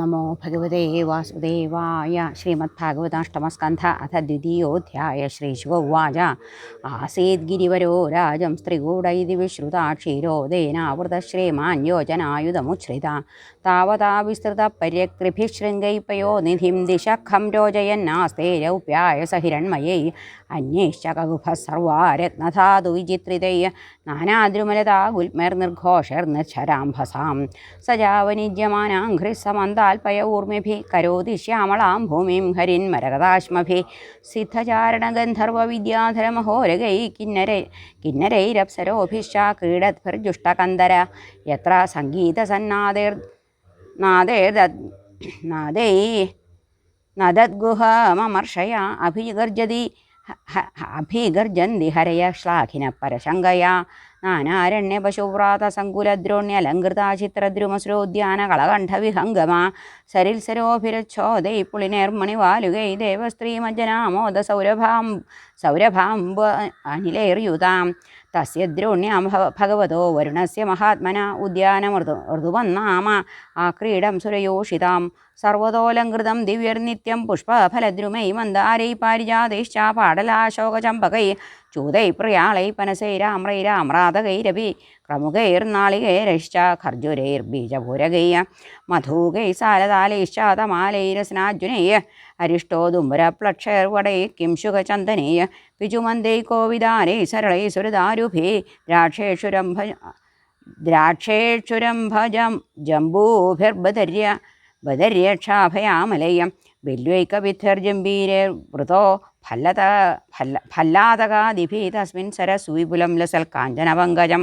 നമോ ഭഗവതേ വാസുദേവായ. ശ്രീമദ്ഭാഗവതാഷ്ടമസ്കന്ധ അഥ ദ്വിതീയോധ്യായ. ശ്രീശുകൗവാച ആസീത് ഗിരിവരോ രാജം സ്ത്രീകൂടൈതി വിശ്രുതാ ക്ഷീരോദേനാവൃതശ്രീമാൻ യോജനായുധമുച്ഛ്രിത താവതാ വിസ്തൃത പര്യകൃഭിശൃംഗൈപയോ നിധിം ദിശഖം രോജയന്നാസ്തേ രൗപ്യായ സഹിരൺമയൈ അന്യൈശ്ച കകുഭഃ സർവാ രത്നധാതു വിചിത്രിതൈ നാനാദ്രുമലതാ ഗുൽമൈർനിർഘോഷൈർനിർഝരാംഭസാം സജാവനിജ്യമാനാഘ്രിസമന്താൽപയ ഊർമിഭിः കരോതി ശ്യാമളാം ഭൂമിം ഹരിന്മരകതാശ്മഭിः സിദ്ധചാരണഗന്ധർവവിദ്യാധരമഹോരഗൈः കിന്നരൈരപ്സരോഭിശ്ച ക്രീഡദ്ഭിർജുഷ്ടകന്ദര യത്ര നദദ്ഗുഹമമർഷയ അഭിഗർജന്തി ഹരയ ശ്ലാഘിന പരശങ്കയാ നാനാരണ്യപശുവ്രാതസങ്കുലദ്രോണ്യലങ്കൃതാ ചിത്രദ്രുമസുരോദ്യാനകളകണ്ഠവിഹംഗമാ സരിത്സരോഭിരച്ഛോദൈ പുളിനേർമണിവാലുകൈ ദേവസ്ത്രീമജ്ജനാമോദ സൗരഭാംബ അനിലൈർയുതാം തസ്യ ദ്രോണ്യാം ഭഗവതോ വരുണസ്യ മഹാത്മന ഉദ്യാനമൃദുവന്നാമ ആക്രീഡം സുരയോഷിതാം സർവതോലങ്കൃതം ദിവ്യർനിത്യം പുഷ്പഫലദ്രുമൈ മന്ദാരൈ പാരിജാതൈശ്ച പാടലാശോകചമ്പകൈ ചൂതൈ പ്രയാളൈ പനസൈരാമ്രൈരാമ്രാതകൈരപി ക്രമുകൈർനാളികൈരശ്ച ഖർജുരൈർബീജപൂരകൈ മധൂകൈ സാലതാലൈശ്ച തമാലൈരസ്നാർജുനൈ അരിഷ്ടോദുംബരപ്ലക്ഷൈർവടൈ കിംശുകചന്ദനൈ പിജുമന്ദൈ കോവിദാരൈ സരളൈ സുരദാരുഭി ദ്രാക്ഷേക്ഷുരംഭജം ജംബൂഭിർബദര്യക്ഷാഭയാമലയം ബില്വൈകവിദ്ധിർജംബീരേർവൃതോ ഫല്ലാതകാദിഭിः തസ്മിൻ സരസ്സു വിപുലം ലസൽ കാഞ്ചനപങ്കജം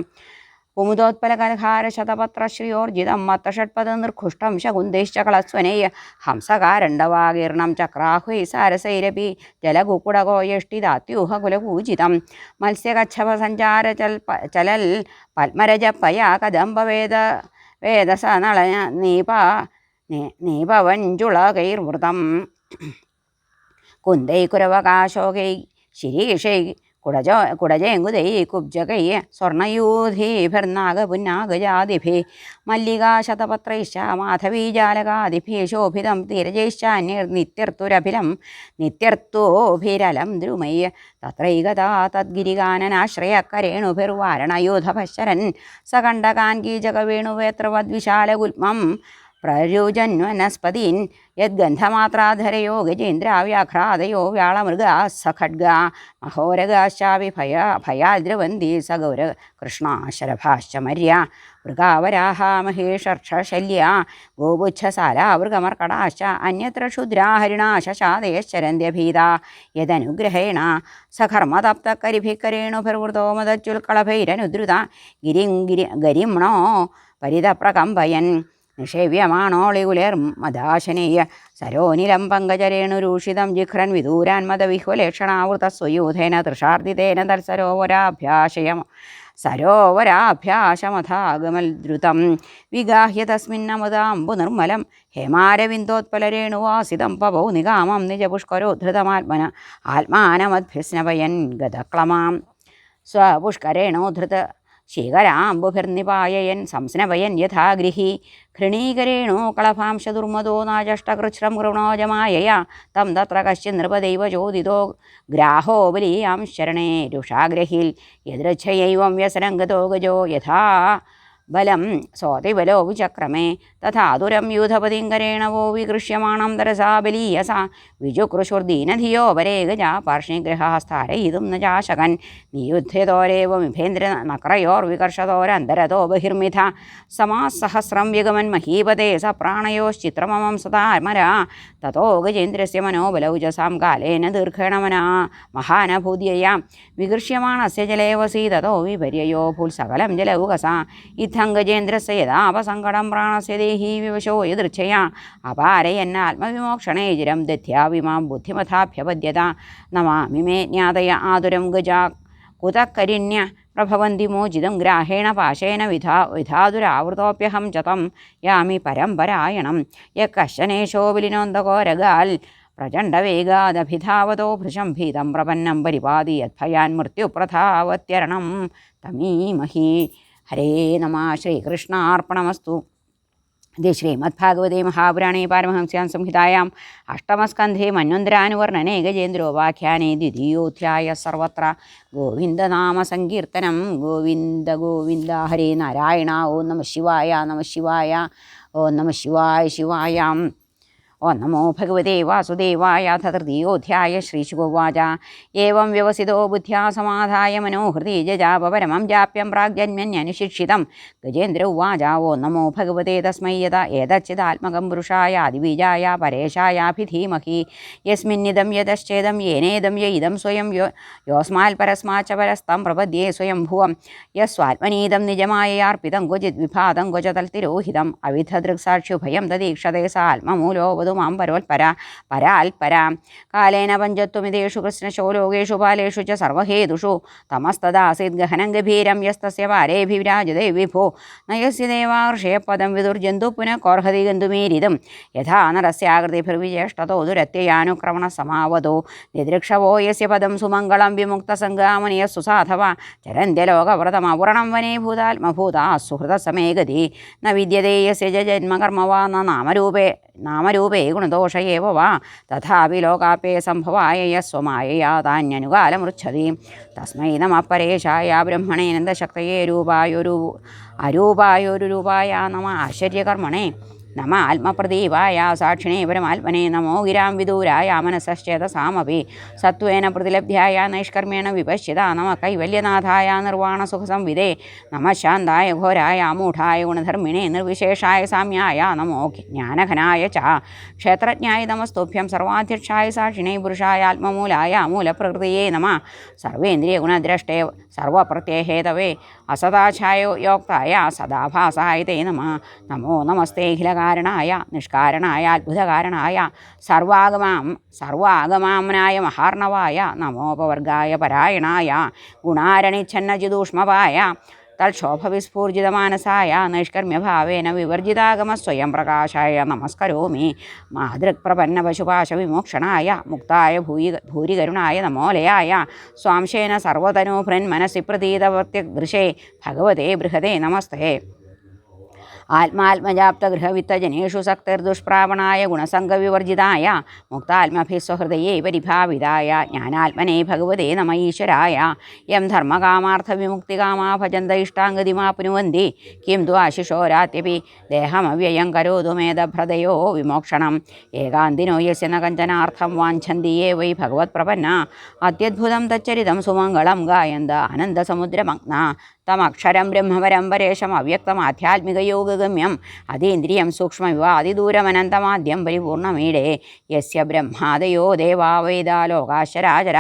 കുമുദോത്പലകൽഹാരശതപത്രശ്രിയോർജിതം മത്തഷട്പദനിർഘുഷ്ടം ശകുന്തൈശ്ച കളസ്വനൈ ഹംസകാരണ്ഡവാകീർണം ചക്രാഹ്വൈ സാരസൈരപി ജലകുക്കുടകോ യഷ്ടിദാത്യൂഹകുലപൂജിതം മത്സ്യകച്ഛപസഞ്ചാരചലൽ പത്മരജപ്പയാ കദംബവേദസനള നീപവഞ്ചുളകൈർവൃതം കുന്ദൈ കുരവകാശോകൈ ശിരീഷൈ കുടജേങ്കുതൈ കുബ്ജകൈ സ്വർണയൂധീഭിർനാഗപുന്നാഗജാദിഭിः മല്ലികാശതപത്രൈശ്ച മാധവീജാലകാദിഭിः ശോഭിതം തീരജൈശ്ചാന്യൈർനിത്യർത്തുരഭിലം നിത്യർത്തോഭിരലം ദ്രുമൈ തത്രൈകതാ തദ്ഗിരികാനനാശ്രയക്കരേണുഭിർവാരണയൂഥപശ്ചരൻ സകണ്ഠകാൻ കീചകവേണുവേത്രവദ്വിശാലഗുൽമം പ്രരുജന്വനസ്പതീൻ യദ്ഗന്ധമാത്രാധരയോ ഗജേന്ദ്രാവ്യാഘ്രാദയോ വ്യാളമൃഗാ സഖഡ്ഗാ മഹോരഗാശ്ചാപി ഭയാദ്രവന്തി സഗൗര കൃഷ്ണാശരഭാശ്ച മര്യ മൃഗാവരാഹ മഹേഷർഷശല്യാ ഗോപുച്ഛസാലാവൃഗമർക്കടാശ്ച അന്യത്ര ക്ഷുദ്രാ ഹരിണാ ശശാദയശ്ചരന്ത്യഭീതാ യദനുഗ്രഹേണ സഖർമ്മതപ്തകരിഭിക്കരേണുഭിർവൃതോ മദച്ചുൽക്കളഭൈരനുദ്രുത ഗരിംണോ പരിതപ്രകമ്പയൻ നിഷേവ്യമാണോളികുലേർമദാശനേയ സരോനിലം പങ്കജരേണുരൂഷിതം ജിഘ്രൻ വിദൂരാൻ മദവിഹ്വലേക്ഷണാവൃതസ്വയൂഥേന തൃഷാർദിതേന സരോവരാഭ്യാസമഥാഗമൽദ്രുതം വിഗാഹ്യ തസ്മിന്നമുദാംബുനിർമ്മലം ഹേമാരവിന്ദോത്പലരേണുവാസിതം പവൗ നികാമം നിജപുഷ്കരോദ്ധൃതമാത്മാനമദ്ഭ്യസ്നപയൻ ഗതക്ലമാം സ്വപുഷ്കരേണോദ്ധൃത ശീകരാംബുഭിർനിപായയൻ സംസ്നപയൻ യഥാഗൃഹി ഘൃണീകരേണോ കളഭാംശദുർമദോ നാജഷ്ടകൃച്ഛ്രം കൃണോജമായയാ തം തത്ര കശ്ചിൻ നൃപദൈവ ചോദിതോ ഗ്രാഹോ ബലീയാം ശരണേ രുഷാഗ്രഹിൽ യദൃച്ഛയൈവം വ്യസനം ഗതോ ഗജോ യഥാ ബലം സോതിബലോ വിചക്രമേ തഥാതുരം യൂഥപതിങ്കരേണ വോ വികൃഷ്യമാണം തരസാ ബലീയസാ വിജുകൃശുർദീനധിയോ വരേ ഗജാ പാർഷ്ണിഗ്രഹാസ്ഥാരയിതും ന ചാശകൻ നിയുദ്ധ്യതോരേവ മിഭേന്ദ്ര നക്രയോർവികർഷതോരന്തരതോ ബഹിർമിഥ സമാസഹസ്രം വിഗമൻ മഹീപതേ സ പ്രാണയോശ്ചിത്രമമം സതാർമരാ തതോ ഗജേന്ദ്രസ്യ മനോബലൗജസാം കാലേന ദീർഘേണ മഹാനഭൂദ്യയാ വികൃഷ്യമാണസ്യ ജലേ വസീതതോ വിപര്യയോ ഭൂൽസകലം ജലൗകസാ ഇത്തംഗജേന്ദ്രസ്യ യഥാപസങ്കടം പ്രാണസ്യ ദേഹി വിവശോ യദൃച്ഛയാ അപാരയന്നാത്മവിമോക്ഷണേ ചിരം ദധ്യാവിമാം ബുദ്ധിമഥാഭ്യപദ്യത നമാമി മേ ജ്ഞാതയ ആതുരം ഗജാ കുതക്കരിണ്യ പ്രഭവന്തി മോചിതം ഗ്രാഹേണ പാശേന വിധാതുരാവൃതോപ്യഹം ചതം യാമി പരമ്പരായണം യ കശ്ചനേശോ ബലിനോന്തകോരഗാൽ പ്രചണ്ഡവേഗാദഭിധാവതോ ഭൃശം ഭീതം പ്രപന്നം പരിപാതി യദ്ഭയാൻ മൃത്യുപ്രഥാവത്യരണം തമീമഹി. ഹരേ നമഃ. ശ്രീകൃഷ്ണാർപ്പണമസ്തു. ഇത് ശ്രീമദ്ഭാഗവതേ മഹാപുരാണേ പാരമഹംസ്യാം സംഹിതായാം അഷ്ടമസ്കന്ധേ മന്വന്തരാനുവർണ്ണനേ ഗജേന്ദ്രോപാഖ്യാനേ ദ്വിതീയോധ്യായ സർവത്ര ഗോവിന്ദനാമസങ്കീർത്തനം. ഗോവിന്ദ ഗോവിന്ദ ഹരേ നാരായണ. ഓം നമഃ ശിവായ നമഃ ശിവായ. ഓം നമഃ ശിവായ ശിവായാം. ഓം നമോ ഭഗവതേ വാസുദേവായ. തൃതീയോധ്യായ. ശ്രീശുകോവാച ഏവം വ്യവസിതോ ബുദ്ധ്യാ സമാധായ മനോഹൃതി ജജാപ പരമം ജാപ്യം പ്രാഗ്ജന്മന്യനുശിക്ഷിതം. ഗജേന്ദ്ര ഉവാച ഓം നമോ ഭഗവതേ തസ്മൈ യത ഏതച്ചിദാത്മകം പുരുഷായ അതിബീജായ പരേശായാഭിധീമഹി. യസ്മിന്നിദം യതശ്ചേദം യേനേദം യൈദം സ്വയം യോസ്മാൽ പരസ്മാച്ച പരസ്തം പ്രപദ്യേ സ്വയംഭുവം. യസ്വാത്മനീദം നിജമായയാർപ്പിതം ക്വചിത് വിഭാതം ക്വച തൽത്തിരോഹിതം. അവിധദൃക്സാക്ഷ്യുഭയം തദീക്ഷതേ സാത്മമൂലോ മാം പരോൽപരാ പരാൽപരാ. കാലേന പഞ്ചത്വമിതേഷു കൃഷ്ണശോ ലോകേഷു ബാലേഷു ച സർവഹേതുഷു തമസ്തദാസീത് ഗഹനം ഗഭീരം യസ്തസ്യ പാരേഭിരാജതേ വിഭോ. നയസ്യ ദേവാർഷയപദം വിദുർജന്തു പുനഃ കോർഹതി ഗന്ധുമീരിതം. യഥാ നരസ്യാകൃതിഭിർവിചേഷ്ടതോ ദുരത്യയാനുക്രമണ സമാവതോ. നിദൃക്ഷവോ യസ്യ പദം സുമംഗളം വിമുക്തസംഗാമനിയസ്സു സാധവ. ചരന്ത്യലോകവ്രതമപൂർണം വനേ ഭൂതാത്മഭൂതാ സുഹൃതസമേ ഗതി. ന വിദ്യതേ യസ്യ ജന്മകർമ്മവാ നാമരൂപേ ഗുണദോഷ ഏവ വാ. തഥാപി ലോകാപേ സംഭവായ യസ്വമായയാ താന്യനുകാലമൃച്ഛതി. തസ്മൈ നമഃ പരേശായ ബ്രഹ്മണേ നന്ദശക്തയേ രൂപായ നമ ആശ്ചര്യകർമ്മണേ. നമ ആത്മപ്രദീപായ സാക്ഷിണേ പരമാത്മനെ. നമോ ഗിരാം വിദൂരായ മനസശ്ചേതസാമപി സത്വേന പ്രതിലബ്ധ്യായ നൈഷ്കർമ്മേണ വിപശ്യത. നമ കൈവല്യനാഥായ നിർവാണസുഖസംവിദേ. നമ ശാന്തായ ഘോരായ മൂഢായ ഗുണധർമ്മിണേ നിർവിശേഷായ സാമ്യായ. നമോ ജ്ഞാനഘനായ ച ക്ഷേത്രജ്ഞായ നമസ്തുഭ്യം. സർവാധ്യക്ഷായ സാക്ഷിണേ പുരുഷായ ആത്മമൂലായ മൂലപ്രകൃതിയേ നമ. സർവേന്ദ്രിയഗുണദ്രഷ്ടേ സർവപ്രത്യഹേതവേ അസദാച്ഛായ യോക്തായ സദാഭാസായ തേ നമ. നമോ നമസ്തേഖിലകാരണായ നിഷ്കാരണായ അത്ഭുതകാരണായ സർവാഗമാംനായ മഹാർണവായ. നമോപവർഗായ പരായണായ ഗുണാരണിച്ഛന്നജിദൂഷ്മവായ. തൽക്ഷോഭവിസ്ഫൂർജിതമാനസായ നൈഷ്കർമ്മ്യഭാവേന വിവർജിതാഗമ സ്വയം പ്രകാശായ നമസ്കരോമി. മാതൃക്പ്രപന്നപശുപാശവിമോക്ഷണായ മുക്തായ ഭൂരികരുണായ നമോലയായ. സ്വാംശേന സർവതനൂഭൃന്മനസി പ്രതീതവത്യദൃശേ ഭഗവതേ ബൃഹതേ നമസ്തേ. ആത്മാത്മജാപ്തഗൃഹവിത്തജനേഷു സക്തിർദുഷ്പ്രാവണായ ഗുണസംഗവിവർജിതായ മുക്താത്മഭിസ്വഹൃദയേ പരിഭാവിതായ ജ്ഞാനാത്മനേ ഭഗവതേ നമ ഈശ്വരായ. യം ധർമ്മകാമാർത്ഥവിമുക്തികാമാ ഭജന്ത ഇഷ്ടാംഗതിമാപ്നുവന്തി കിം ദ്വാശിഷോരാത്യപി ദേഹമവ്യയം കരോതു മേധഭ്രതയോ വിമോക്ഷണം. ഏകാന്തിനോ യസ്യ ന കഞ്ചനാർത്ഥം വാഞ്ചന്തി യേ വൈ ഭഗവത്പ്രപന്ന. അത്യദ്ഭുതം തച്ചരിതം സുമംഗളം ഗായന്ത ആനന്ദസമുദ്രമഗ്ന. തമക്ഷരം ബ്രഹ്മപരം പരേശം അവ്യക്തം ആധ്യാത്മികയോഗഗമ്യം. അതീന്ദ്രിയം സൂക്ഷ്മവിവ അതിദൂരമനന്തമാദ്യം പരിപൂർണമീഡേ. യസ്യ ബ്രഹ്മാദയോ ദേവാ വേദാ ലോകാശ്ചരാചര.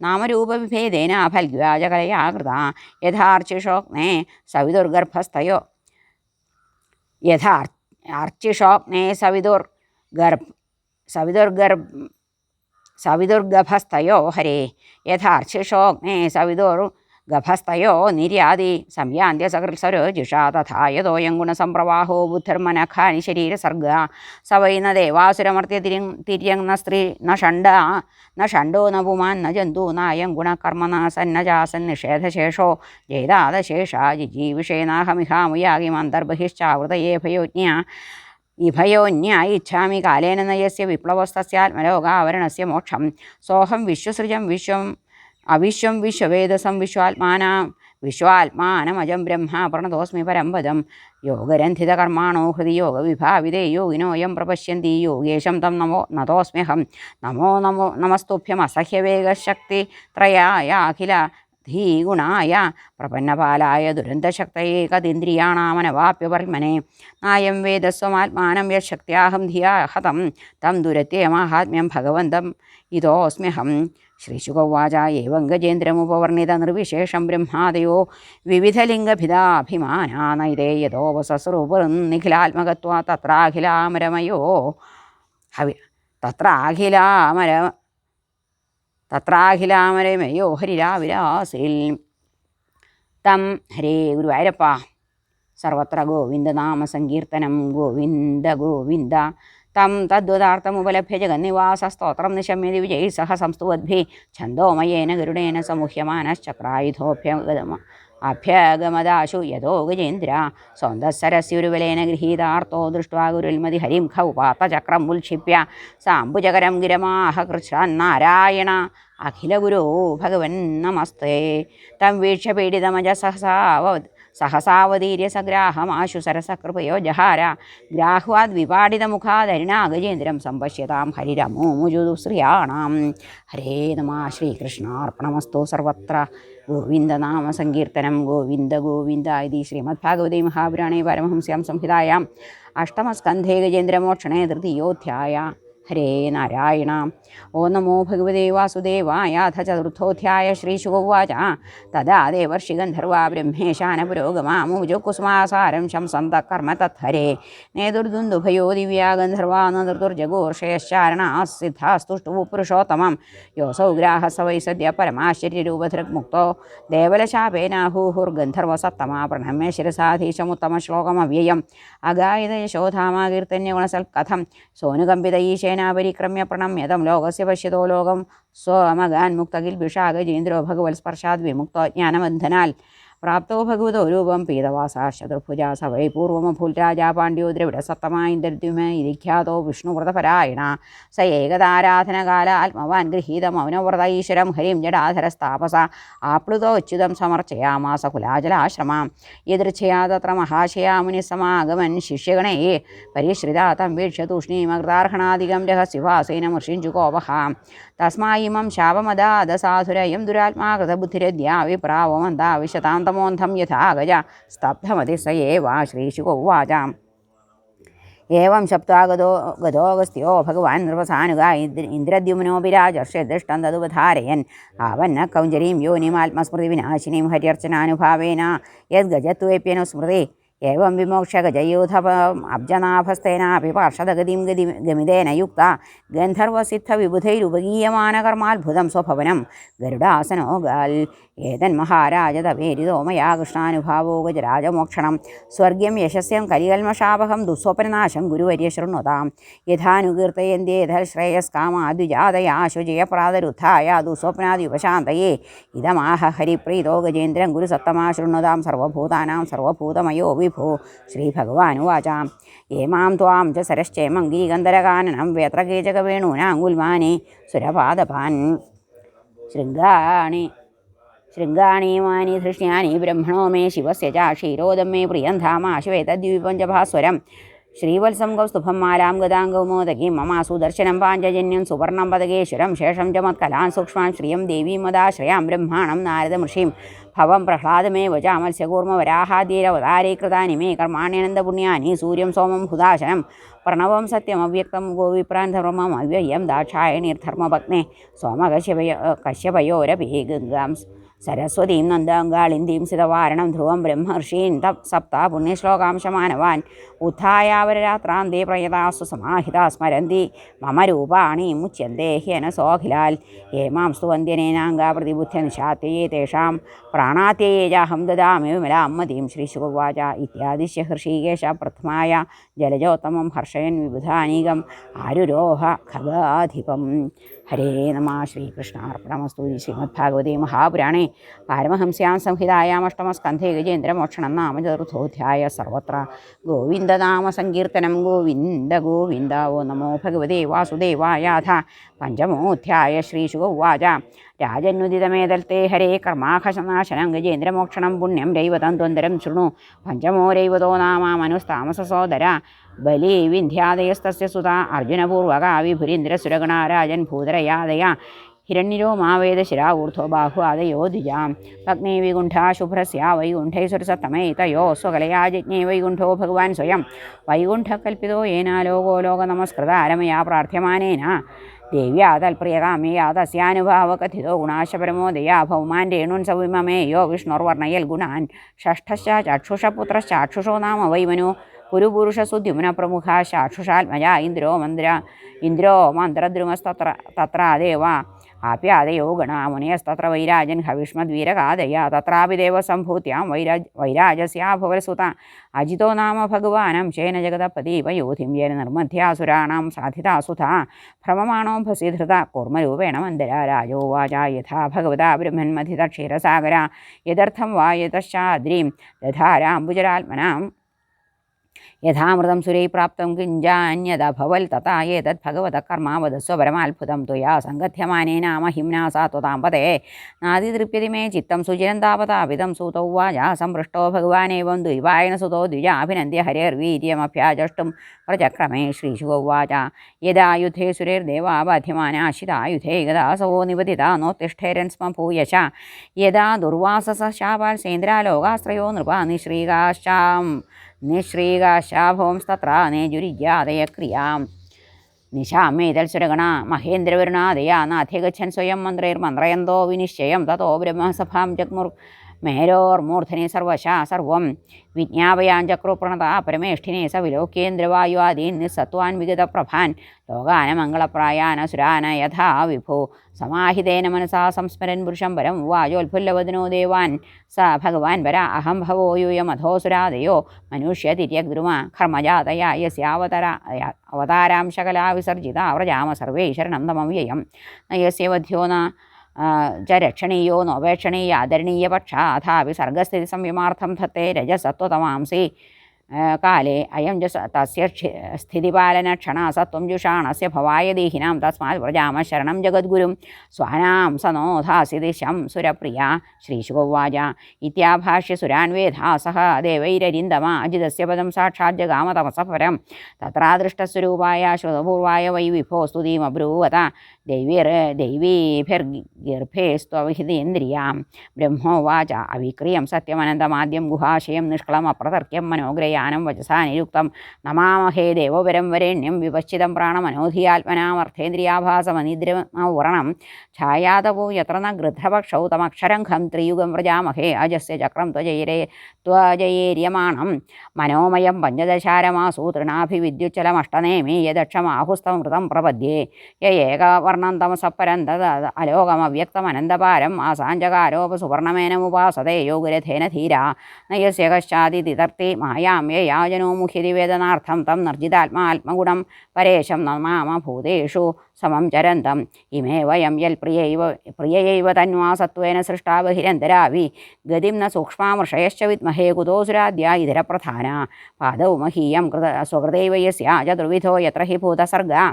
നാമരൂപവിഭേദേന ഫൽഗ്വാജകലയാ കൃത. യഥാർച്ചിഷോഗ്നേ സവിതുർഗർഭസ്ഥയോ സവിതുർഗഭസ്ഥയോ ഹരേ. യഥാർച്ചിഷോഗ്നേ ഗഭസ്തയോ നിര്യാതി സംയാന്ത്യ സകൃത്സരോജിഷാ. തഥാ യതോയം ഗുണസംപ്രവാഹോ ബുദ്ധിർമനഖാനി ശരീരസർഗ. സ വൈ ന ദേവാസുരമർത്യതിര്യങ് ന സ്ത്രീ ന ഷണ്ടോ ന പുമാൻ ന ജന്തു നായം ഗുണകർമ്മ ന സന്നജാസൻ നിഷേധശേഷോ ജേതാദശേഷാ ജിജീവിഷേനാഹമിഹാമുയാകിമന്തർബഹിശ്ചാവൃതയേ ഭയോന്യ ഇച്ഛാമി കാലേന നയസ്യ വിപ്ലവസ്തസ്യാത്മലോകാവരണസ്യ മോക്ഷം. സോഹം വിശ്വസൃജം അവിശ്വം വിശ്വവേദസം വിശ്വാത്മാനമജം ബ്രഹ്മ പ്രണതോസ്മി പരംപദം. യോഗരന്ധിതകർമാണോ ഹൃദി യോഗവിഭാവിതേ യോഗിനോയം പ്രപശ്യന്തി യോഗേശം തം നതോസ്മ്യഹം. നമസ്തുഭ്യം അസഹ്യവേഗശക്തി ത്രയായ അഖില ധീഗുണായ പ്രപന്നപാലായ ദുരന്തശക്തയേ കതീന്ദ്രിയാണാമനവാപ്യപർമനെ. നായം വേദസ്വമാത്മാനം യശക്ത്യാഹം ധിയാ ഹതം തം ദുരത്യമാഹാത്മ്യം ഭഗവന്തം ഇതോസ്മ്യഹം. ശ്രീശുകോവാച ഏവം ഗജേന്ദ്രമുപവർണിത നിർവിശേഷം ബ്രഹ്മാദയോ വിവിധലിംഗഭിദാഭിമാനാ. നൈതേ യഥോപസസ്വരൂപനിഖിലാത്മകത്വാ തത്രാഖിലാമരമയോ ഹരിരാവിരാസിൽ. തം ഹരേ ഗുരുവായൂരപ്പ. സർവത്ര ഗോവിന്ദനാമസങ്കീർത്തനം. ഗോവിന്ദ ഗോവിന്ദ. തം തദ്വദാർത്ഥമുപലഭ്യ ജഗന്നിവാസസ്തോത്രം നിശമ്യതി വിജയൈ സഹ സംസ്തുവദ്ഭിः ഛന്ദോമയേന ഗരുഡേന സമുഹ്യമാനശ്ചക്രായുധോഭ്യഗതമ അഭ്യഗമദാശു യഥോ ഗജേന്ദ്ര സ്വന്തസരസ്യുരുവലേന ഗൃഹീതാർത്തോ ദൃഷ്ട്വാ ഗുരുൽമതി ഹരിം ഖൗ പാത്തചക്രം ഉൽക്ഷിപ്യ സാംബുജകരം ഗിരമാഹ കൃഷ്ണനാരായണ അഖിലഗുരോ ഭഗവൻ നമസ്തേ തം വീക്ഷ്യ പീഡിതമജ സഹസാവതീര്യ സഗ്രാഹമാശു സരസകൃപയോ ജഹാര ഗ്രാഹ്വാദ് വിപാടിതമുഖാധരിണാ ഗജേന്ദ്രം സംപശ്യതാം ഹരിരമോമുജുതു ശ്രിയാണാം. ഹരേ നമഃ. ശ്രീകൃഷ്ണാർപ്പണമസ്തു. സർവത്ര ഗോവിന്ദനാമസങ്കീർത്തനം. ഗോവിന്ദ ഗോവിന്ദ ഇതി ശ്രീമദ്ഭാഗവതേ മഹാപുരാണേ പരമഹംസ്യാം സംഹിതായാം അഷ്ടമസ്കന്ധേ ഗജേന്ദ്രമോക്ഷണേ തൃതീയോധ്യായ. ഹരേ നാരായണ. ഓം നമോ ഭഗവതേ വാസുദേവായ. അഥ ചതുർത്ഥോധ്യായ. ശ്രീശുകോവാച തഥാ ദേവർഷി ഗന്ധർവാ ബ്രഹ്മേശാന പുരോഗമാമുജോ കുസുമാസാരം ശംസന്ത കർമ്മ തത്ഹരേ നേതുർദുന്ദുഭയോ ദിവ്യാ ഗന്ധർവാ നൃതുർജഗോർഷയശ്ചാരണാസിദ്ധാസ്തുഷ്ടു പുരുഷോത്തമം യോസൗ ഗ്രാഹസ വൈ സദ്യ പരമാശ്ചര്യരൂപധൃക്മുക്തോ ദേവലശാപേനാഹൂഹുർഗന്ധർവസത്തമാ പ്രണമ്യ ശിരസാധീശമുത്തമശ്ലോകമവ്യയം അഗായത യശോധാമാകീർത്തന്യഗുണസൽക്കഥം സോനുകമ്പിത ഈശേനാപരിക്രമ്യ പ്രണമ്യതം ലോകസ്യ പശ്യതോ ലോകം സ്വമഗാൻമുക്തകിൽബിഷാ ഗജേന്ദ്രോ ഭഗവത്സ്പർശാദ് വിമുക്തോ ജ്ഞാനബന്ധനാൽ പ്രാപ്തോ ഭഗവതോ രൂപം പീതവാസാ ചതുർഭുജാ സ വൈ പൂർവമഭൂൽ രാജാ പാണ്ഡ്യോ ദ്രവിഡ സത്തമായിന്ദ്രദ്യുമ ഇരിഖ്യാതോ വിഷ്ണുവ്രതപരായണ സ ഏകദാരാധനകാല ആത്മവാൻ ഗൃഹീതം മൗനവ്രത ഈശ്വരം ഹരിം ജഡാധരസ്താപസ ആപ്ലുതോ അച്യുതം സമർച്ചയാമാസ കുലാചലാശ്രമാം യദൃച്ഛയാ തത്ര മഹാശയാ മുനിസമാഗമൻ ശിഷ്യഗണേ പരിശ്രിതാ തം വീക്ഷ്യ തൂഷ്ണീമകൃതാർഹണാദികം രഹസ്യവാസേന മൃഷിഞ്ചുകോപഹ തസ്മായിമം ശാപമദാദ സാധുരയം ദുരാത്മാകൃതബുദ്ധിരദ്യാ വിപ്രാവമന്താ വിശതാന്തമോന്ധം യഥാ ഗജ സ്തബ്ധമതി സ ഏവ. ശ്രീശുകോവാച ഏവം ശപ്ത്വാ ഗതോഗസ്ത്യോ ഭഗവാൻ നൃപസാനുഗ ഇന്ദ്രദ്യുമ്നോപിരാജർഷ്യദൃഷ്ടം തതുപധാരയൻ ആവന്ന കൗഞ്ചരീം യോനിമാത്മസ്മൃതി വിനാശിനീം ഹര്യർച്ചനാനുഭാവേന യദ്ഗജത്വേപ്യനുസ്മൃതി ഏവം വിമോക്ഷഗജയൂഥ അബ്ജനാഭസ്തേനാപി പാർഷദഗതിം ഗമിതേന യുക്ത ഗന്ധർവസിദ്ധവിബുധൈരുപഗീയമാനകർമാത്ഭുതം സ്വഭവനം ഗരുഡാസനോ ഗാൽ ഏതന്മഹാരാജ തപേരിതോ മയാ കൃഷ്ണാനുഭാവോ ഗജരാജമോക്ഷണം സ്വർഗ്യം യശസ്യം കരികൽമഷാപഹം ദുസ്വപ്നനാശം ഗുരുവര്യ ശൃണ്വതാം യഥാനുകീർത്തയന്ത്യേധ ശ്രേയസ്കാമാദ്വിജാതയാശു ജയപ്രാതരുദ്ധായ ദുസ്വപ്നാദ്യുപശാന്തയേ ഇതമാഹ ഹരിപ്രീതോ ഗജേന്ദ്രം ഗുരുസത്തമാ ശൃണ്വതാം സർവഭൂതാനാം സർവഭൂതമയോ വിഭോ. ശ്രീഭഗവാനുവാച ഏമാം ത്വാം ച സരശ്ചേമം ഗിരിഗന്ധരകാനനം വേത്രകേചകവേണൂനാങ്കുൽമാനെ സുരപാദപാൻ ശൃംഗാണീമാനി ധൃഷ്ണ്യാനി ബ്രഹ്മണോ മേ ശിവസ്യ ച ക്ഷീരോദം മേ പ്രിയം ധാമാ ശിവേതദ്വീപം ച ഭാസ്വരം ശ്രീവത്സം കൗസ്തുഭം മാലാം ഗതാം കൗമോദകീം മമാസു ദർശനം പാഞ്ചജന്യം സുവർണം പദകേശ്വരം ശേഷം ച മത്കലാൻ സൂക്ഷ്മാൻ ശ്രിയം ദേവീം മദാശ്രയാം ബ്രഹ്മാണം നാരദമൃഷീം ഭവം പ്രഹ്ലാദമേവ ച മത്സ്യകൂർമ്മവരാഹാദ്യൈരവതാരീകൃതാനി മേ കർമാണ്യനന്ദപുണ്യാനി സൂര്യം സോമം ഹുദാശനം പ്രണവം സത്യമവ്യക്തം ഗോവിപ്രാൻ ധർമ്മം അവ്യയം ദാക്ഷായണീർധർമ്മഭഗ്നെ കശ്യപയോരപി ഗംഗാം സരസ്വതീം നന്ദാങ്കാളിന്ദീം സിതവാരണം ധ്രുവം ബ്രഹ്മർഷീൻ സപ്ത പുണ്യശ്ലോകാംശമാനവാൻ ഉത്ഥായാവരരാത്രാന്തേ പ്രയതാസു സമാഹിതാ സ്മരന്തി മമ രൂപാണി മുച്യന്തേ ഹ്യനസോഖിലാൽ ഏമാം സ്തുവന്ത്യനേനാംഗാ പ്രതിബുദ്ധ്യനിശാത്യയേ തേഷാം പ്രാണാത്യയേജാഹം ദദാമി വിമലാം മതീം. ശ്രീശുകോവാച ഇത്യാദിശ്യ ഹൃഷീകേശ പ്രഥമായ ജലജോത്തമം ഹർഷയൻ വിബുധാനീകം ആരുരോഹ ഖഗാധിപം. ഹരേ നമഃ. ശ്രീകൃഷ്ണാർപ്പണമസ്തു. ശ്രീമദ്ഭാഗവതേ മഹാപുരാണേ പാരമഹംസ്യാം സംഹിതായാം അഷ്ടമസ്കന്ധേ ഗജേന്ദ്രമോക്ഷണം നാമ ചതുർത്ഥോധ്യായ. സർവത്ര ഗോവിന്ദനാമസങ്കീർത്തനം. ഗോവിന്ദ ഗോവിന്ദ. ഓ നമോ ഭഗവതേ വാസുദേവായ. അഥ പഞ്ചമോധ്യായ. ശ്രീശുകോവാച രാജന്യുദിതമേതൽത്തെ ഹരേ കർമാഘനാശനം ഗജേന്ദ്രമോക്ഷണം പുണ്യം രൈവതം ദ്വന്ദ്രം ശൃണു പഞ്ചമോ രൈവതോ നാമ മനുസ്താമസസോദര ബലി വിന്ധ്യാദയസ്തസ്യ സുത അർജുനപൂർവക വിഭുരീന്ദ്രസുരഗണാ രാജൻ ഭൂതരയാദയ ഹിരണ്യരോമാവേദശിരാ ഊർധ്വ ബാഹുവാദയോ ദ്വിജാം ഭഗ്നേ വൈകുണ്ഠാ ശുഭ്രസ്യ വൈകുണ്ഠൈസുരസത്തമേതയോ സ്വകലയാ ജജ്ഞേ വൈകുണ്ഠോ ഭഗവാൻ സ്വയം വൈകുണ്ഠകൽപ്പിതോ യേന ലോകോ ലോക നമസ്കൃത അരമയാ പ്രാർത്ഥ്യമാനേന ദേവ്യാ തൽപ്രിയകാമേയാ തസ്യാനുഭാവകഥിതോ ഗുണാശപരമോദയാ ഭൗമാൻ രേണുൻ സവിമമേയോ വിഷ്ണുർവർണയൽ ഗുണാൻ ഷഷ്ഠശ്ച ചക്ഷുഷപുത്രശ്ചാക്ഷുഷോ നാമ വൈമനോ പുരുപുരുഷസുദ്യുമ്ന പ്രമുഖ ചാക്ഷുഷാത്മജ ഇന്ദ്രോ മന്ത്രദ്രുമസ്തത്ര ദേവ आप्यादयो गणा मुनयस्तत्र वैराजन् हविष्मद्वीरगादया तत्रापि देवसम्भूत्यां वैराजस्याभवसुता अजितो नाम भगवानं शेन जगदपदीपयोधिं येन निर्मध्यासुराणां साधितासुता भ्रममाणो भसीधृता कूर्मरूपेण मन्दरा राजोवाच यथा भगवता ब्रह्मन्मथितक्षीरसागरा यदर्थं वा यतश्चाद्रीं दधाराम्बुजरात्मनां यथामृतं सुरै प्राप्तं किञ्जान्यदभवल् तथा एतद् भगवतः कर्मावदस्व परमाद्भुतं त्वया सङ्गथ्यमानेन महिम्ना सा त्वतां पते नादितृप्यति मे चित्तं सुचिरं तावतापितं सूतौ वाचा सम्पृष्टो भगवानेवं द्वैपायनसुतो द्विजाभिनन्द्य हरेर्वीर्यमभ्याजष्टुं प्रचक्रमे श्रीशुगोवाच यदा युद्धे सुरेर्देवा बाध्यमानाशितायुधे गदासवो निबधिता नोत्तिष्ठेरन् स्म भूयश यदा दुर्वाससः शापाल्सेन्द्रालोकाश्रयो नृपा निःश्रीगाशाभवंस्तत्र नेजुरिज्यादय क्रियां निशामेतल्सुरगणा महेन्द्रवरुणादया नाथे गच्छन् स्वयं मन्त्रैर्मन्त्रयन्तो विनिश्चयं ततो ब्रह्मसभां जग्मुर्मेरोर्मूर्धनि सर्वशः सर्वं विज्ञापयाञ्चक्रुप्रणता परमेष्ठिने स विलोक्येन्द्रवायुआदीन् निस्सत्त्वान् विगतप्रभान् लोकान् असुरान् यथा विभो समाहितेन मनसा संस्मरन् पुरुषं परं वाजोल्फुल्लवदनो देवान् स भगवान् परा अहं भवो यूयमधोऽसुरादयो मनुष्यतिर्यग्द्रुमा कर्मजातया अवतारां शकला विसर्जिता व्रजाम सर्वे शरणं तमव्ययं न यस्य वध्यो न च रक्षणीयो नोपेक्षणीय आदरणीयपक्षाथापि सर्गस्थितिसंयमार्थं धत्ते रजसत्त्वतमांसि काले अयं च तस्य स्थितिपालनक्षणा सत्त्वं जुषाणस्य भवाय देहिनां तस्मात् व्रजामः शरणं जगद्गुरुं स्वानां स नो धासि दिशं सुरप्रिया श्रीशुकोवाच इत्याभाष्य सुरान्वेधा सह देवैररिन्दमा अजितस्य पदं साक्षात् जगाम तमसः परं तत्रादृष्टस्वरूपाय श्रुतपूर्वाय वै विभो स्तुतिमब्रूवत दैवीर्गर्भेस्त्वविहितेन्द्रियां ब्रह्मोवाच अविक्रियं सत्यमनन्तमाद्यं गुहाशयं निष्कलमप्रतर्क्यं मनोग्रयानं वचसा निरुक्तं नमामहे देवपरं वरेण्यं विपश्चितं प्राणमनोधियात्मनामर्थेन्द्रियाभासमनिद्रमवर्णं छायातपो यत्र न गृध्रपक्षौ तमक्षरं खं त्रियुगं व्रजामहे अजस्य चक्रं त्वजयेर्यमाणं मनोमयं पञ्चदशारमासु तृणाभिविद्युच्चलमष्टनेमि यदक्षमाहुस्तमृतं प्रपद्ये य एकवर्णं तमसः परं तद् अलोकमव्यक्तमनन्दपारम् आसाञ्जकारोपसुवर्णमेनमुपासते योगरथेन धीरा न यस्य कश्चादितितर्ति मायां ययाजनो मुह्यति वेदनार्थं तं नर्जितात्मा आत्मगुणं परेशं नमाम भूतेषु समं चरन्तम् इमे वयं प्रियैव तन्वा सत्त्वेन सृष्टा बहिरन्तरावि गतिं न सूक्ष्मामृषयश्च विद्महे कुतोऽसुराद्या इतरप्रधाना पादौ महीयं स्वकृतैव यस्य चतुर्विधो यत्र हि भूतसर्गा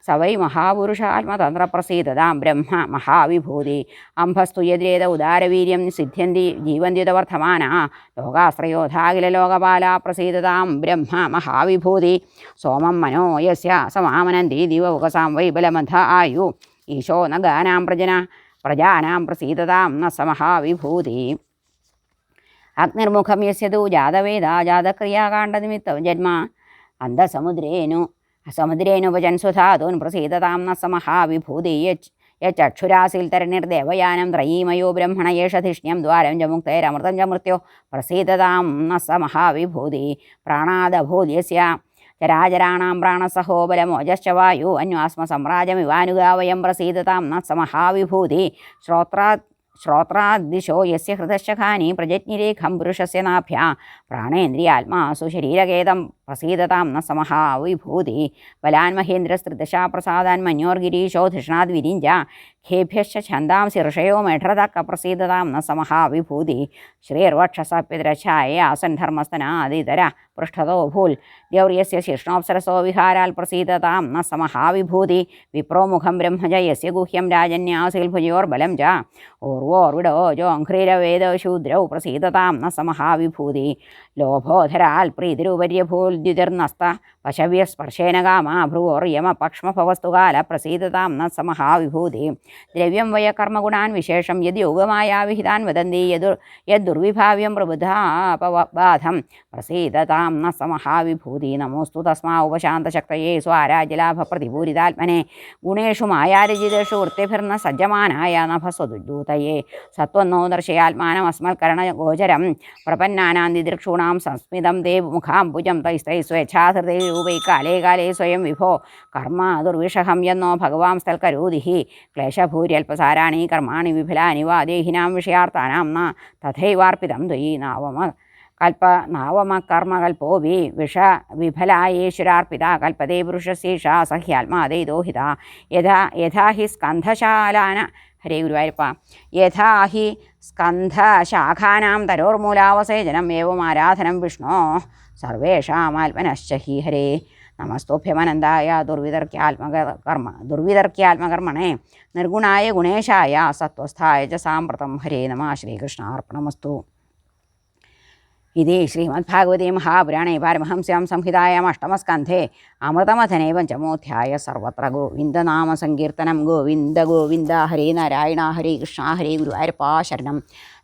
स वै महापुरुषात्मतन्त्रप्रसीदतां ब्रह्म महाविभूति अम्भस्तु यद्रेद उदारवीर्यं सिद्ध्यन्ति जीवन्त्युतवर्धमानः लोकाश्रयोधाखिललोकपाला प्रसीदतां ब्रह्म महाविभूति सोमं मनो यस्य समामनन्ति दिवौकसां वै बलमथ आयु ईशो न गानां प्रजानां प्रसीदतां न स महाविभूति अग्निर्मुखं यस्य तु जातवेदा जातक्रियाकाण्डनिमित्तं जन्म अन्धसमुद्रेणुपजन् सुधातून् प्रसीदतां न स महाविभूति यचक्षुरासील्तरणिर्देवयानं त्रयीमयो ब्रह्मण एष धिष्ण्यं द्वारं च मुक्तैरमृतं च मृत्यो प्रसीदतां न स महाविभूति प्राणादभूद्यस्य चराचराणां प्राणसहो बलमोजश्च वायु अन्वास्मसम्राजमिवानुगावयं प्रसीदतां न स महाविभूति श्रोत्राद्दिशो यस्य हृदश्चखानि प्रजज्ञिरेखं पुरुषस्य नाभ्या प्राणेन्द्रियात्मासु शरीरकेतं प्रसीदतां न स महाविभूति बलान् महेन्द्रस्त्रिदशा प्रसादान् मन्योर्गिरीशो धिषणाद्विरिञ्ज खेभ्यश्च छन्दांसि ऋषयो मेढ्रदक्क प्रसीदतां न स महाविभूति श्रीर्वक्षसप्यतिरच्छाये आसन् धर्मस्तनादितर पृष्ठतो भूल् द्यौर्यस्य शिष्णोऽप्सरसो विहाराल् प्रसीदतां न स महाविभूति विप्रोमुखं ब्रह्म च यस्य गुह्यं राजन्यासील्भुजयोर्बलं च ऊर्वोर्विडोजो अङ्घ्रिरवेदशूद्रौ प्रसीदतां न स महाविभूति लोभोधराल् प्रीतिरुपर्यभूल्द्युतिर्नस्त पशव्यस्पर्शेन कामा भ्रुवोर्यमपक्ष्मभवस्तु काल प्रसीदतां न स महाविभूति द्रव्यं वय कर्मगुणान् विशेषं यदि योगमाया विहितान् वदन्ति यद्दुर्विभाव्यं प्रबुधापबाधं प्रसीदतां ന സമഹാവിഭൂതി നമോസ്തു തസ്മാ ഉപശാന്തശക്തയേ സ്വാരാജ്യലാഭപ്രതിപൂരിതാത്മനെ ഗുണേഷു മായാരചിതേഷു വൃത്തിഭിർന്ന സജ്ജമാനായ നഭസ്വദുദ്ധൂതയേ സത്വന്നോ ദർശയാത്മാനമസ്മൽക്കരണഗോചരം പ്രപന്നാനാം ദിദൃക്ഷൂണാം സംസ്മിതം ദേ മുഖാംബുജം തൈസ്തൈ സ്വേച്ഛാധൃതൈരൂപൈ കാലേ കാലേ സ്വയം വിഭോ കർമ്മ ദുർവിഷഹം യെന്നോ ഭഗവാൻ സ്ഥൽക്കരോതിഹി ക്ലേശഭൂര്യൽപസാരാണി കർമാണി വിഫലാനി വാ ദേഹിനാം വിഷയാർത്ഥാനാം ന തഥൈവാർപ്പിതം ത്വയി നാവമകർമ്മകൽപ്പോവി വിഫലായേശ്വരാർപ്പിത കൽപ്പതേ പുരുഷശേഷ സഹ്യാത്മാദൈദോഹിത യഥാ ഹി സ്കന്ധശാലാന ഹരേ ഗുരുവായൂരപ്പ യഥാ ഹി സ്കന്ധശാഖാനാം തരോർമൂലാവസേചനം ഏവം ആരാധനം വിഷ്ണോ സർവേഷാമാത്മനശ്ച ഹി ഹരേ നമസ്തോഭ്യമനന്തായ ദുർവിതർക്യാത്മകർമ്മണേ നിർഗുണായ ഗുണേശായ സത്വസ്ഥായ ച സാമ്പ്രതം ഹരേ നമഃ. ശ്രീകൃഷ്ണാർപ്പണമസ്തു. ഇതി ശ്രീമദ്ഭാഗവതേ മഹാപുരാണേ പാരമഹംസ്യാം സംഹിതായാം അഷ്ടമസ്കന്ധേ അമൃതമഥനേ പഞ്ചമോധ്യായ സർവത്ര ഗോവിന്ദനാമസങ്കീർത്തനം. ഗോവിന്ദ ഗോവിന്ദ ഹരേ നാരായണ ഹരേ കൃഷ്ണ ഹരേ ഗുരുവായൂരപ്പാ ശരണം.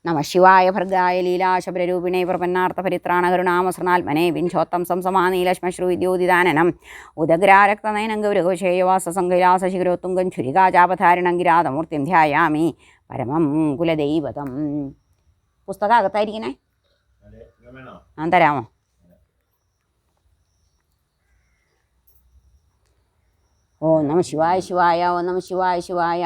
നമഃ ശിവായ ഭർഗായ ലീലാശബരൂപിണേ പ്രപന്നാർത്ഥപരിത്രാണകരുണാമസൃണാത്മനെ വിഞ്ചോത്തം സംസമാനീലശ്മശ്രുവിദ്യോതിദാനനം ഉദഗ്രാരക്തനയനം ഗൗരഘോഷേയവാസസംകൈലാസശിഖരോത്തുംഗം ഛുരികാചാപധാരിണം ഗിരാതമൂർത്തിം ധ്യായാമി പരമം കുലദൈവതം. പുസ്തകം അകത്തായിരിക്കണേ, ഞാൻ തരാമോ? ഓം നമഃ ശിവായ ശിവായ ഓം നമഃ ശിവായ ശിവായ.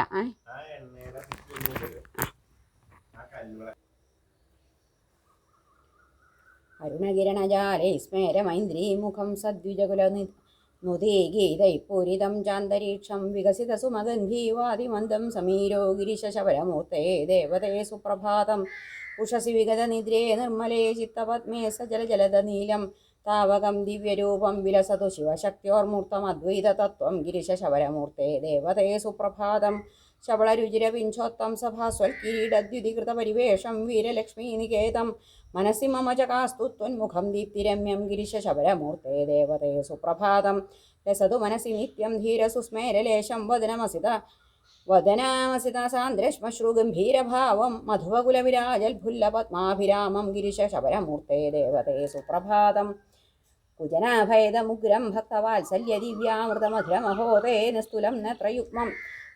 അരുണകിരണജാലേ സ്മേരമൈന്ദ്രീമുഖം സദ്വിജകുലനുദേ ഗീതൈപൂരിതം ചാന്തരീക്ഷം വികസിതസുമഗന്ധീവാദിമന്ദം സമീരോ ഗിരിശശബരമൂർത്തേ ദേവതേ സുപ്രഭാതം. ഉഷസി വിഗതനിദ്രേ നിർമ്മലേ ചിത്തപത്മേ സജലജലദനീലം താവകം ദിവ്യരൂപം വിലസതു ശിവശക്തിയോർമൂർത്തമദ്വൈതതത്വം ഗിരിശശബരമൂർത്തേ ദേവതേ സുപ്രഭാതം. ശബളരുചിരപിഞ്ചോത്തം സഭാസ്വൽക്കിരീടദ്യുതികൃതപരിവേഷം വീരലക്ഷ്മീനികേതം മനസി മമ ചകാസ്തു ത്വന്മുഖം ദീപ്തിരമ്യം ഗിരിശശബരമൂർത്തേ ദേവതേ സുപ്രഭാതം. ലസതു മനസി നിത്യം ധീരസുസ്മേരലേശം വദനാമസിത സാന്ദ്രശ്മശ്രുഗംഭീരഭാവം മധുവകുലവിരാജൽഭുല്ലപത്മാഭിരാമം ഗിരിശശബരമൂർത്തേ ദേവതേ സുപ്രഭാതം. കുജനാഭേദമുഗ്രം ഭക്തവാത്സല്യദിവ്യാമൃതമധുരമഹോതേന സ്ഥൂലം നത്രയുഗ്മം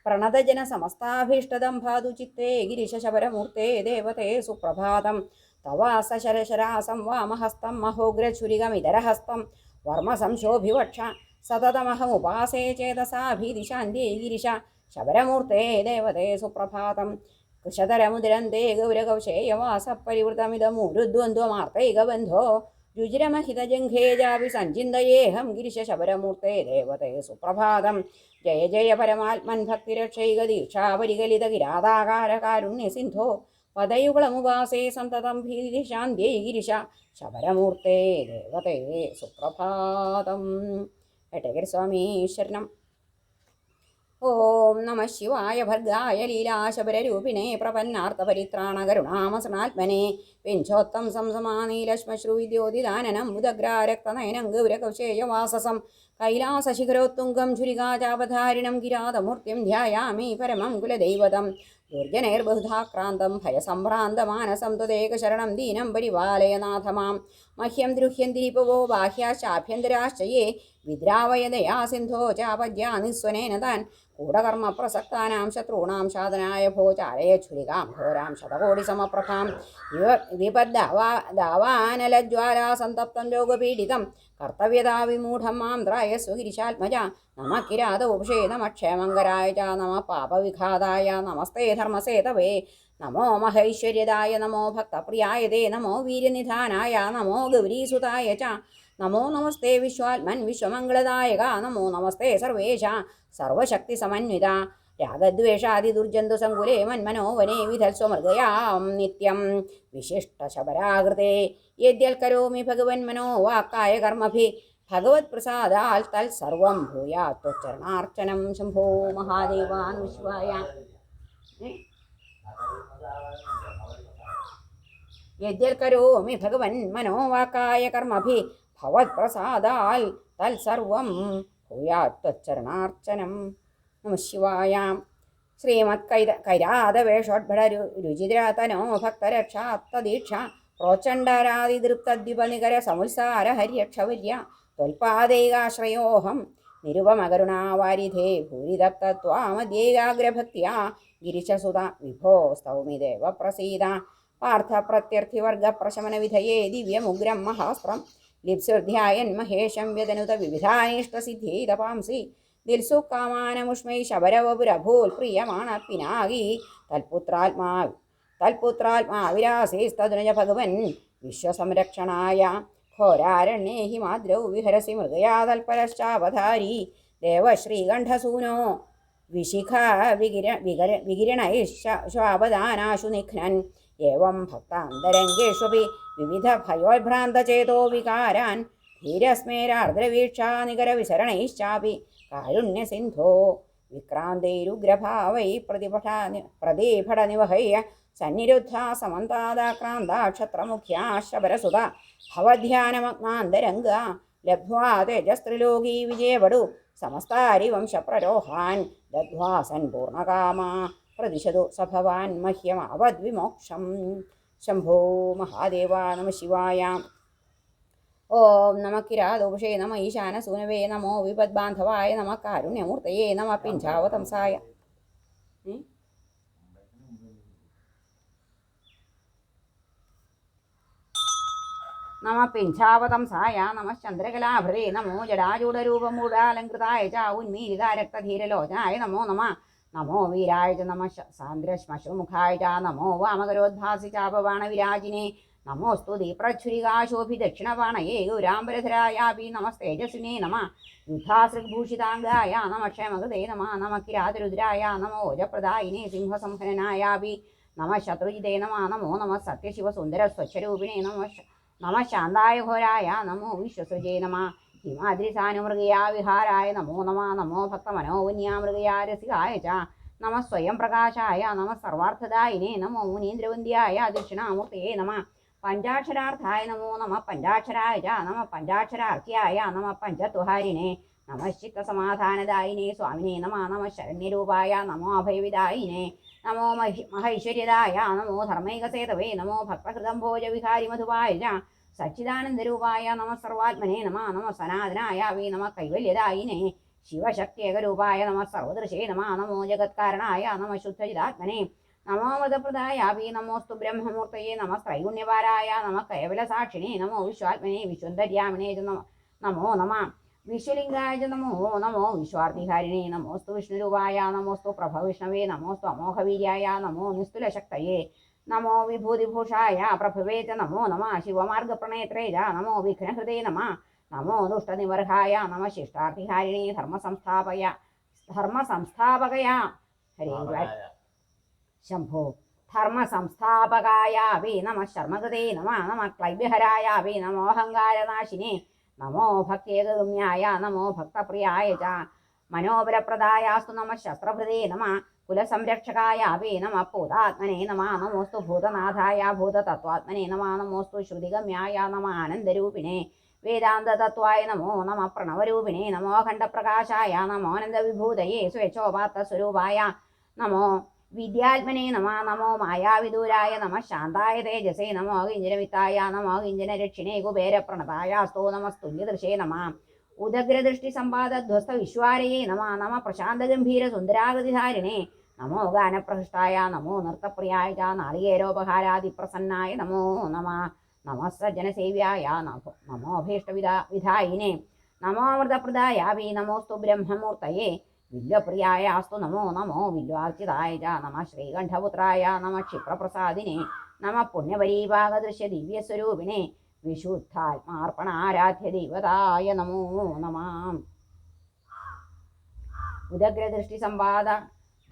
പ്രണതജനസമസ്താഭീഷ്ടദം ഭാതു ചിത്തേ ഗിരിശശബരമൂർത്തേ ദേവതേ സുപ്രഭാതം. തവാസശരശരാസം വാമഹസ്തം മഹോഗ്രഛുരികമിതരഹസ്തം വർമ്മസംശോഭിവക്ഷ സതതമഹമുപാസേ ചേതസാഭിദിശാന്ത്യേ ഗിരിശ ശബരമൂർത്തേ ദേവതേ സുപ്രഭാതം. കൃശതരമുദിരന്തേ ഗൗരകൗശേയവാസപരിവൃതമിതമൂരുദ്വന്ദ്വമാർത്തൈകബന്ധോ രുചിരമഹിതജംഘേജാപി സഞ്ചിന്തയേഹം ഗിരിശശബരമൂർത്തേ ദേവതേ സുപ്രഭാതം. ജയ ജയ പരമാത്മൻ ഭക്തിരക്ഷൈകദീക്ഷാപരികലിത കിരാതാകാരകാരുണ്യസിന്ധോ പദയുഗളമുപാസേ സന്തതം ഭീതിശാന്ത്യൈ ഗിരിശ ശബരമൂർത്തേ ദേവതേ സുപ്രഭാതം. എട്ടേകരസ്വാമീ ശരണം. ഓം നമഃ ശിവായ ഭർഗായ ലീലാശബരരൂപിണേ പ്രപന്നാർത്ഥപരിത്രാണകരുണാമസൃണാത്മനെ വിഞ്ചോത്തം സംസമാനീലശ്മശ്രുവിദ്യോതിദാനനം ഉദഗ്രാരക്തനയനം ഗൗരകൗശേയവാസസം കൈലാസശിഖരോത്തുംഗം ഛുരികാചാപധാരിണം ഗിരാതമൂർത്തിം ധ്യായാമി പരമം കുലദൈവതം. ദുർജനൈർബഹുധാക്രാന്തം ഭയസംഭ്രാന്തമാനസം ത്വദേകശരണം ദീനം പരിപാലയനാഥ മാം. മഹ്യം ദ്രുഹ്യന്തിരിപവോ ബാഹ്യാശ്ചാഭ്യന്തരാശ്ച യേ വിദ്രാവയദയാ സിന്ധോ ചാപദ്യാനിസ്വനേന താൻ കൂടകർമ്മപ്രസക്താനാം ശത്രൂണാം ശാദനായ ഭോചാലയ ഛുരികാം ഘോരാം ശതകോടിസമപ്രഭാം വിപദ്ദാവാനലജ്വാലാ സന്തപ്തം രോഗപീഡിതം കർത്തവ്യതാവിമൂഢം മാം ത്രായസ്വ ഗിരിശാത്മജ. നമ കിരാതോപുഷേ നമ ക്ഷേമങ്കരായ ച നമ പാപവിഘാതായ നമസ്തേ ധർമ്മസേതവേ. നമോ മഹൈശ്വര്യദായ നമോ ഭക്തപ്രിയായ തേ നമോ വീര്യനിധാനായ നമോ ഗൗരീസുതായ ച. നമോ നമസ്തേ വിശ്വാത്മൻ വിശ്വമംഗളദായക നമോ നമസ്തേ സർവേശ സർവശക്തിസമന്വിത. രാഗദ്വേഷാദിദുർജന്തുസങ്കുലേ മന്മനോവനെ വിധൽസ്വമൃഗയാം നിത്യം വിശിഷ്ടശബരാകൃതേ യദ്യൽക്കരോമി ഭഗവൻ മനോ വാക്കായ കർമ്മഭി ഭഗവത് പ്രസാദാൽ തൽസർവം ഭൂയാത് ത്വച്ചരണാർച്ചനം. ശംഭോ മഹാദേവാൻ വിശ്വായ. യദ്യൽക്കരോമി ഭഗവൻ മനോ വാക്കായ കർമ്മഭി ഭഗവത് പ്രസാദാൽ തൽസർവം ഭൂയാത് ത്വച്ചരണാർച്ചനം. നമഃ ശിവായ. ശ്രീമത് കൈരാതവേഷോദ്ഭട രുചിരതനോ ഭക്തരക്ഷാത്തദീക്ഷ പ്രോച്ചണ്ഡാരാതിദൃപ്തദ്വിപനികര സമുത്സാരഹര്യക്ഷവര്യ ത്വൽപാദൈകാശ്രയോഹം നിരുപമകരുണാവാരിധേ ഭൂരിതപ്തത്വാമദ്യൈകാഗ്രഭക്ത്യാ ഗിരിശസുത വിഭോ സ്തൗമിദേവ പ്രസീത പാർത്ഥപ്രത്യർത്ഥിവർഗപ്രശമനവിധയേ ദിവ്യമുഗ്രം മഹാസ്ത്രം ലിപ്സുർധ്യായൻ മഹേശം വ്യതനുത വിവിധാനീഷ്ടസിദ്ധ്യൈ തപാംസി ദിൽസു കാമാനമുഷ്മൈ ശബരവപുരഭൂൽ പ്രിയമാണ പിനാകി തൽപുത്രാത്മാവിരാസേസ്തനുജ ഭഗവൻ വിശ്വസംരക്ഷണായ ഘോരാരണ്യേ ഹിമാദ്രൗ വിഹരസി മൃഗയാ തൽപരശ്ചാവധാരി ദേവശ്രീകണ്ഠസൂനോ വിശിഖ വികിരണൈശ്വാപദാനാശു നിഘ്നൻ ഏവം ഭക്താന്തരംഗേഷ്വപി വിവിധ ഭയോഭ്രാന്തചേതോ വികാരാൻ ധീരസ്മേരാർദ്രവീക്ഷാ നികരവിസരണൈശ്ചാപി കാരുണ്യസിന്ധോ വിക്രാന്തൈരുഗ്രഭാവൈ പ്രതിഫടനിവഹയ്യ സന്നിരുദ്ധാ സമന്താദാക്രാന്താക്ഷത്രമുഖ്യാ ശബരസുത ഭവധ്യാനമഗ്നാന്തരംഗ ലബ്ധ്വാ തേജസ്ത്രിലോകീ വിജയവടു സമസ്താരിവംശപ്രരോഹാൻ ദധ്വാസൻ പൂർണ്ണകാമാ പ്രതിശതു സ ഭവാൻ മഹ്യമാവദ്വിമോക്ഷം. ശംഭോ മഹാദേവ നമ ശിവായ. ഓം നമ കിരാതോഷേ നമ ഈശാനസൂനവേ നമോ വിപദ്ബാന്ധവായ നമ കാരുണ്യമൂർത്തയേ നമ പിഞ്ചാവതംസായ. നമ പിഞ്ചാവതംസായ നമ ചന്ദ്രകലാഭൃതേ നമോ ജടാചൂഢരൂപമൂഢാലങ്കൃതായ ച ഉന്മീലിതാരക്തധീരലോചനായ നമോ നമ. നമോ വീരായ ച നമ സാന്ദ്രശ്മശ്രുമുഖായ ച നമോ വാമകരോദ്ഭാസി ചാപവാണവിരാജിനെ നമോസ്തു ദീപ്രച്ഛുരികാശോഭിദക്ഷിണപാണയേ ഗൗരാംബരധരായാപി നമസ്തേജസ്വിനേ നമ. യുദ്ധാസൃഗ്ഭൂഷിതാംഗായ നമ ക്ഷേമകൃതേ നമ. നമ കിരാതരുദ്രായ നമോ ഓജപ്രദായിനേ സിംഹസംഹനനായാപി നമ ശത്രുജിതേ നമ. നമോ നമ സത്യശിവസുന്ദരസ്വച്ഛരൂപിണേ നമ ശാന്തായ ഘോരായ നമോ വിശ്വസൃജേ നമ. ഹിമാദ്രിസാനുമൃഗയാ വിഹാരായ നമോ നമ. നമോ ഭക്തമനോവന്യാമൃഗയാ രസികായ ച നമ സ്വയം പ്രകാശായ നമ സർവാർത്ഥദായിനേ നമോ മുനീന്ദ്രവന്ദ്യായ ദക്ഷിണാമൂർത്തയേ നമ. പഞ്ചാക്ഷരാർത്ഥായ നമോ നമ. പഞ്ചാക്ഷരായ ച നമ. പഞ്ചാക്ഷരാർക്യായ നമ. പഞ്ചത്വഹാരിണേ നമ. ചിത്തസമാധാനദായിനേ സ്വാമിനേ നമ. നമ ശരണ്യരൂപായ നമോ അഭയവിദായിനേ നമോ മഹൈശ്വര്യദായ നമോ ധർമ്മൈകസേതവേ നമോ ഭക്തഹൃദംഭോജവിഹാരി മധുവായ ച സച്ചിദാനന്ദരൂപായ നമ. സർവാത്മനേ നമ. നമ സനാതനായ വേ നമ. കൈവല്യദായിനേ ശിവശക്തിയേകരൂപായ നമ. സർവദൃശേ നമ. നമോ ജഗത്കാരണായ നമ. ശുദ്ധചിതാത്മനേ നമോ മൃതപ്രദായ വേ നമോസ്തു ബ്രഹ്മമൂർത്തയേ നമ. ത്രൈഗുണ്യവാരായ നമ. കൈവലസാക്ഷിണേ നമോ. വിശ്വാത്മനേ വിശ്വന്തര്യാമിണേ നമോ നമ. വിശ്വലിംഗായ നമോ നമോ. വിശ്വാർത്ഥിഹാരിണേ നമോസ്തു വിഷ്ണുരൂപായ നമോസ്തു പ്രഭവിഷ്ണവേ നമോസ്തു അമോഘവീര്യായ നമോ. നിസ്തുലശക്തയേ നമോ. വിഭൂതിഭൂഷായ പ്രഭവേ ച നമോ നമ. ശിവമാർഗപ്രണേത്രേ ച നമോ. വിഘ്നഹൃദേ നമ. നമോ ദുഷ്ടനിവർഹായ നമ. ശിഷ്ടാർത്ഥിഹാരിണേ ധർമ്മസംസ്ഥാപകയാ ഹരേ ശംഭോ. ധർമ്മസംസ്ഥാപകായ വേ നമ. ശർമ്മകൃതേ നമ. നമ ക്ലൈബ്യഹരായ വേ നമോ. അഹങ്കാരനാശിനേ നമോ. ഭക്തേകഗമ്യായ നമോ. ഭക്തപ്രിയായ ച മനോബലപ്രദായാസ്തു നമ. ശസ്ത്രഭൃതേ നമ. കുലസംരക്ഷകായ വേ നമ. ഭൂതാത്മനേ നമ. നമോസ്തു ഭൂതനാഥായ ഭൂതതത്വാത്മനേ നമ. നമോസ്തു ശ്രുതിഗമ്യായ നമ. ആനന്ദരൂപിണേ വേദാന്തതത്വായ നമോ നമ. പ്രണവരൂപിണേ നമോ. അഖണ്ഡപ്രകാശായ നമോ. അനന്തവിഭൂതയേ സ്വേച്ഛോപാത്തസ്വരൂപായ നമോ. വിദ്യാത്മനേ നമ. നമോ മായാവിദൂരായ നമ. ശാന്തായ തേജസേ നമോ. കിഞ്ചനവിത്തായ നമോ. കിഞ്ചനരക്ഷിണേ കുബേരപ്രണതായാസ്തോ നമസ്തുല്യദൃശേ നമ. ഉദഗ്രദൃഷ്ടിസമ്പാദധ്വസ്ത വിശ്വാരയേ നമ. നമ പ്രശാന്തഗംഭീരസുന്ദരാകൃതിധാരിണേ നമോ. ഗാനപ്രഹൃഷ്ടായ നമോ. നൃത്തപ്രിയായ ച നാളികേരോപഹാരാദിപ്രസന്നായ നമോ നമ. നമ സജ്ജനസേവ്യായ നമോ. അഭീഷ്ടവിധായിനേ നമോ. അമൃതപ്രദായ വേ നമോസ്തു ബ്രഹ്മമൂർത്തയേ വില്വപ്രിയായാസ്തു നമോ നമോ. വില്വാർച്ചിതായ ച നമ. ശ്രീകണ്ഠപുത്രായ നമ. ക്ഷിപ്രപ്രസാദിനേ നമ. പുണ്യപരീഭാഗദൃശ്യ ദിവ്യസ്വരൂപിണേ വിശുദ്ധാത്മാർപ്പണാരാധ്യ ദൈവതായ നമോ നമ. ഉദഗ്രദൃഷ്ടിസംവാദ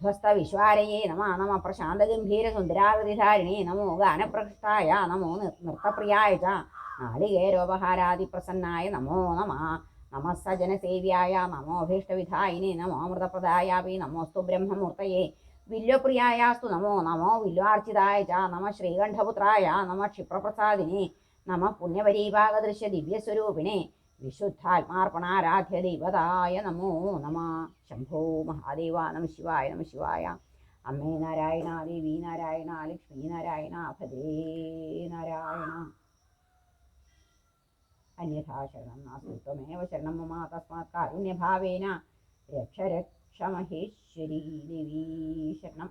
ധ്വസ്ത വിശ്വാരയേ നമ. നമ പ്രശാന്തഗംഭീരസുന്ദരാകൃതിധാരിണേ നമോ. ഗാനപ്രഹൃഷ്ടായ നമോ. നൃത്തപ്രിയായ ച നാളികേരോപഹാരാദിപ്രസന്നായ നമോ നമ. നമ സജനസേവ്യായ നമോ. അഭീഷ്ടവിധായിനേ നമോ. അമൃതപ്രദായ വേ നമോസ്തു ബ്രഹ്മമൂർത്തയേ വില്വപ്രിയായാസ്തു നമോ നമോ. വില്വാർച്ചിതായ ച നമ. ശ്രീകണ്ഠപുത്രായ നമ. ക്ഷിപ്രപ്രസാദിനേ നമ. പുണ്യപരീഭാഗദൃശ്യ ദിവ്യസ്വരൂപിണേ വിശുദ്ധാത്മാർപ്പണാരാധ്യ ദൈവതായ നമോ നമ. ശംഭോ മഹാദേവ നമ ശിവായ നമ ശിവായ. അമ്മേ നാരായണ, ദേവി നാരായണ, ലക്ഷ്മി നാരായണ, ഭദ്രേ നാരായണ. അന്യഥാ ശരണം നാസ്തി ത്വമേവ ശരണം മമ തസ്മാത് കാരുണ്യഭാവേന രക്ഷ രക്ഷ മഹേശ്വരി ദേവീ ശരണം.